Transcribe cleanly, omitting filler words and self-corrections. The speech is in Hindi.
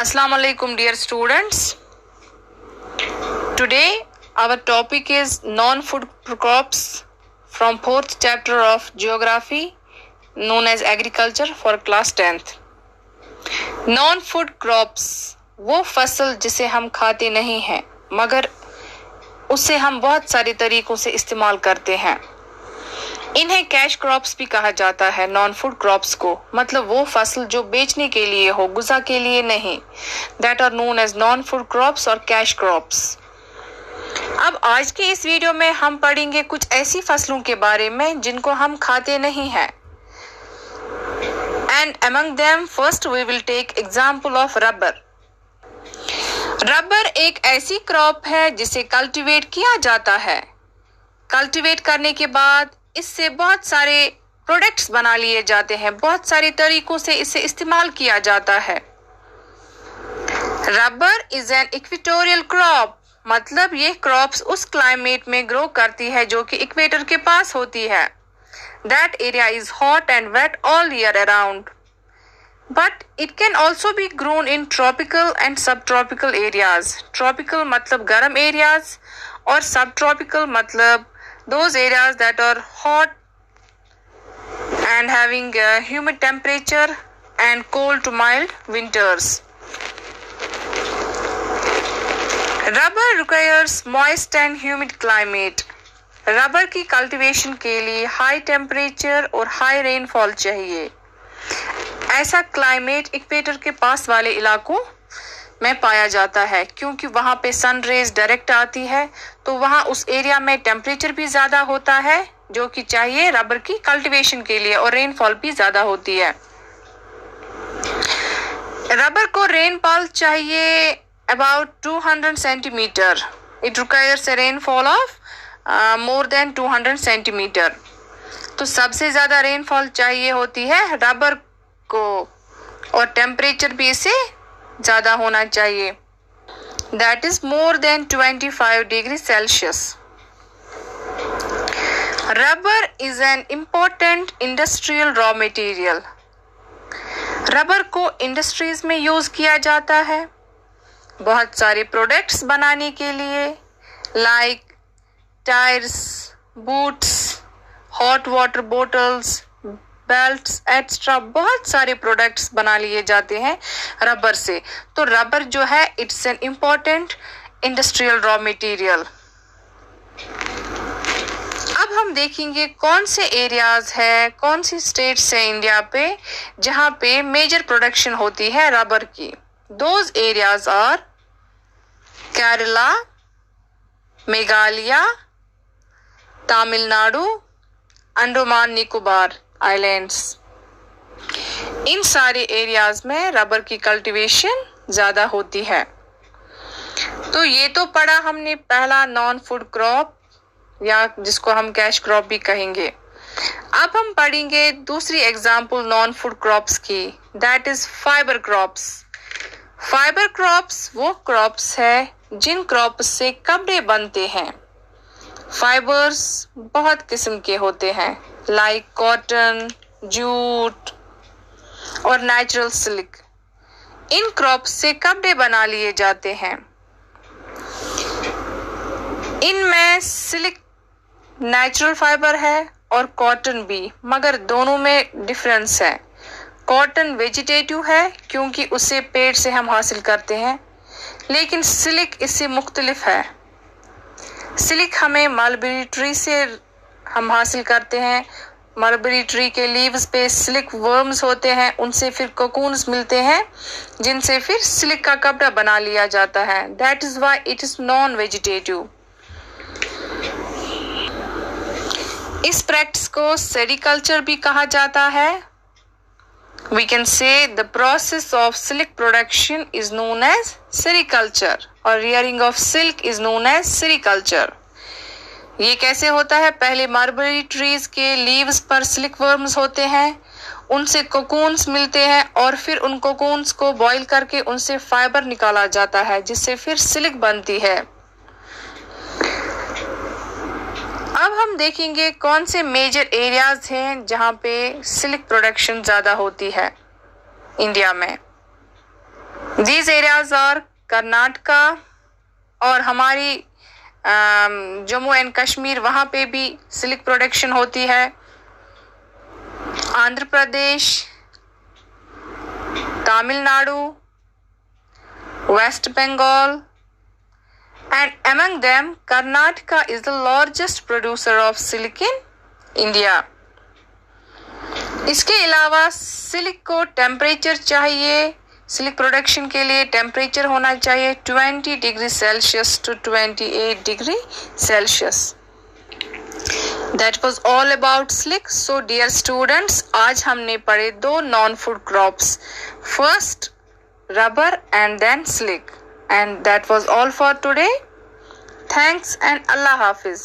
Assalamu alaikum dear students. Today our topic is non-food crops from 4th chapter of geography known as agriculture for class 10th. Non-food crops वो फसल जिसे हम खाते नहीं हैं मगर उसे हम बहुत सारे तरीकों से इस्तेमाल करते हैं. इन्हें कैश क्रॉप्स भी कहा जाता है. नॉन फूड क्रॉप्स को मतलब वो फसल जो बेचने के लिए हो, गुज़ा के लिए नहीं. That are known as non food crops और कैश क्रॉप्स. अब आज के इस वीडियो में हम पढ़ेंगे कुछ ऐसी फसलों के बारे में जिनको हम खाते नहीं हैं. And among them first we will take example of rubber. Rubber एक ऐसी क्रॉप है जिसे कल्टीवेट किया जाता है. कल्टीवेट करने के बाद इससे बहुत सारे प्रोडक्ट्स बना लिए जाते हैं. बहुत सारे तरीकों से इसे इस्तेमाल किया जाता है. Rubber is an equatorial crop मतलब ये क्रॉप्स उस क्लाइमेट में ग्रो करती है जो कि इक्वेटर के पास होती है. That area is hot and wet all year around. But it can also be grown in tropical and subtropical areas. Tropical मतलब गर्म एरियाज और सब ट्रॉपिकल मतलब those areas that are hot and having a humid temperature and cold to mild winters. Rubber requires moist and humid climate. Rubber की कल्टीवेशन के लिए हाई टेम्परेचर और हाई रेनफॉल चाहिए. ऐसा क्लाइमेट इक्वेटर के पास वाले इलाकों में पाया जाता है क्योंकि वहां पे सन रेज डायरेक्ट आती है तो वहां उस एरिया में टेम्परेचर भी ज्यादा होता है जो कि चाहिए रबर की कल्टीवेशन के लिए और रेनफॉल भी ज्यादा होती है. रबर को रेनफॉल चाहिए about 200 centimetre. It requires a rainfall of more than 200 centimetre. तो सबसे ज्यादा रेनफॉल चाहिए होती है रबर को और टेम्परेचर भी इसे ज्यादा होना चाहिए. That is more than 25 degree Celsius. Rubber is an important industrial raw material. Rubber को इंडस्ट्रीज में यूज किया जाता है बहुत सारे प्रोडक्ट्स बनाने के लिए like tyres, boots, hot water bottles, belts extra. बहुत सारे प्रोडक्ट्स बना लिए जाते हैं रबर से. तो रबर जो है it's an important industrial raw material. अब हम देखेंगे कौन से एरियाज है, कौन सी स्टेट्स है इंडिया पे जहां पे मेजर प्रोडक्शन होती है रबर की. Those areas are Kerala, Meghalaya, Tamil Nadu, Andaman Nicobar islands. इन सारे एरियाज में रबर की कल्टीवेशन ज्यादा होती है. तो ये तो पढ़ा हमने पहला नॉन फूड क्रॉप या जिसको हम कैश क्रॉप भी कहेंगे. अब हम पढ़ेंगे दूसरी एग्जांपल नॉन फूड क्रॉप्स की. That is fibre crops. Fibre crops वो क्रॉप्स है जिन क्रॉप्स से कपड़े बनते हैं. फाइबर्स बहुत किस्म के होते हैं लाइक कॉटन, जूट और नेचुरल सिल्क. इन क्रॉप्स से कपड़े बना लिए जाते हैं. इनमें सिल्क नेचुरल फाइबर है और कॉटन भी मगर दोनों में डिफरेंस है. कॉटन वेजिटेटिव है क्योंकि उसे पेड़ से हम हासिल करते हैं लेकिन सिल्क इससे मुख्तलिफ है. सिल्क हमें मलबेरी ट्री से हम हासिल करते हैं. मलबेरी ट्री के लीव्स पे सिल्क वर्म्स होते हैं, उनसे फिर कोकून्स मिलते हैं जिनसे फिर सिल्क का कपड़ा बना लिया जाता है. That is why it is non vegetative. इस प्रैक्टिस को सेरीकल्चर भी कहा जाता है. We can say the process of silk production is known as sericulture और rearing of silk is known as sericulture. ये कैसे होता है? पहले मलबेरी ट्रीज के लीव्स पर सिल्क वर्म्स होते हैं, उनसे कोकून्स मिलते हैं और फिर उन कोकून्स को बॉईल करके उनसे फाइबर निकाला जाता है जिससे फिर सिल्क बनती है. अब हम देखेंगे कौन से मेजर एरियाज हैं जहां पे सिल्क प्रोडक्शन ज्यादा होती है इंडिया में. These areas are कर्नाटका और हमारी जम्मू एंड कश्मीर, वहां पे भी सिल्क प्रोडक्शन होती है। Andhra Pradesh, Tamil Nadu, West Bengal, and among them Karnataka is the largest producer of silk in India. इसके अलावा सिल्क को टेम्परेचर चाहिए, सिल्क प्रोडक्शन के लिए टेम्परेचर होना चाहिए 20 degree Celsius to 28 degree Celsius. That was all about silk. So dear students, आज हमने पढ़े दो non food crops, first rubber and then silk. And that was all for today. Thanks and Allah Hafiz.